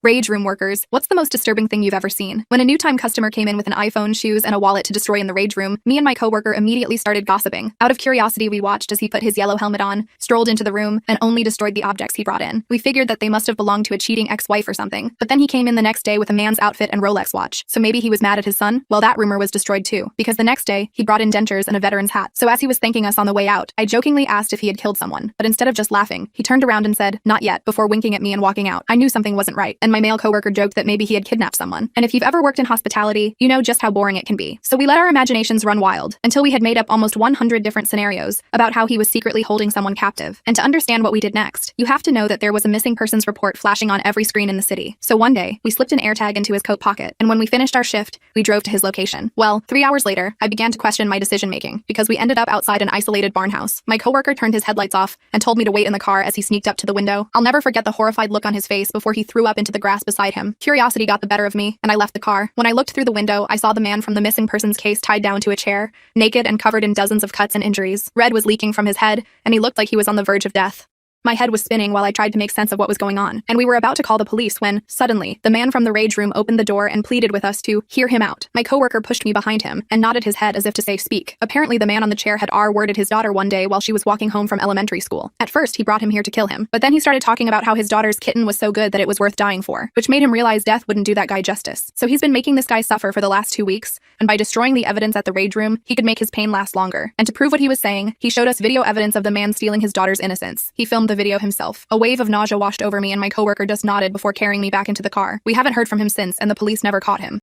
Rage room workers, what's the most disturbing thing you've ever seen? When a new time customer came in with an iPhone, shoes, and a wallet to destroy in the rage room, me and my coworker immediately started gossiping. Out of curiosity, we watched as he put his yellow helmet on, strolled into the room, and only destroyed the objects he brought in. We figured that they must have belonged to a cheating ex-wife or something. But then he came in the next day with a man's outfit and Rolex watch. So maybe he was mad at his son? Well, that rumor was destroyed too, because the next day, he brought in dentures and a veteran's hat. So as he was thanking us on the way out, I jokingly asked if he had killed someone. But instead of just laughing, he turned around and said, "Not yet," before winking at me and walking out. I knew something wasn't right, and my male coworker joked that maybe he had kidnapped someone. And if you've ever worked in hospitality, you know just how boring it can be. So we let our imaginations run wild until we had made up almost 100 different scenarios about how he was secretly holding someone captive. And to understand what we did next, you have to know that there was a missing persons report flashing on every screen in the city. So one day, we slipped an AirTag into his coat pocket, and when we finished our shift, we drove to his location. Well, 3 hours later, I began to question my decision-making because we ended up outside an isolated barn house. My coworker turned his headlights off and told me to wait in the car as he sneaked up to the window. I'll never forget the horrified look on his face before he threw up into the grass beside him. Curiosity got the better of me, and I left the car. When I looked through the window, I saw the man from the missing persons case tied down to a chair, naked and covered in dozens of cuts and injuries. Red was leaking from his head, and he looked like he was on the verge of death. My head was spinning while I tried to make sense of what was going on, and we were about to call the police when, suddenly, the man from the rage room opened the door and pleaded with us to hear him out. My coworker pushed me behind him and nodded his head as if to say speak. Apparently, the man on the chair had R-worded his daughter one day while she was walking home from elementary school. At first, he brought him here to kill him, but then he started talking about how his daughter's kitten was so good that it was worth dying for, which made him realize death wouldn't do that guy justice. So he's been making this guy suffer for the last 2 weeks, and by destroying the evidence at the rage room, he could make his pain last longer. And to prove what he was saying, he showed us video evidence of the man stealing his daughter's innocence. He filmed the video himself. A wave of nausea washed over me, and my coworker just nodded before carrying me back into the car. We haven't heard from him since, and the police never caught him.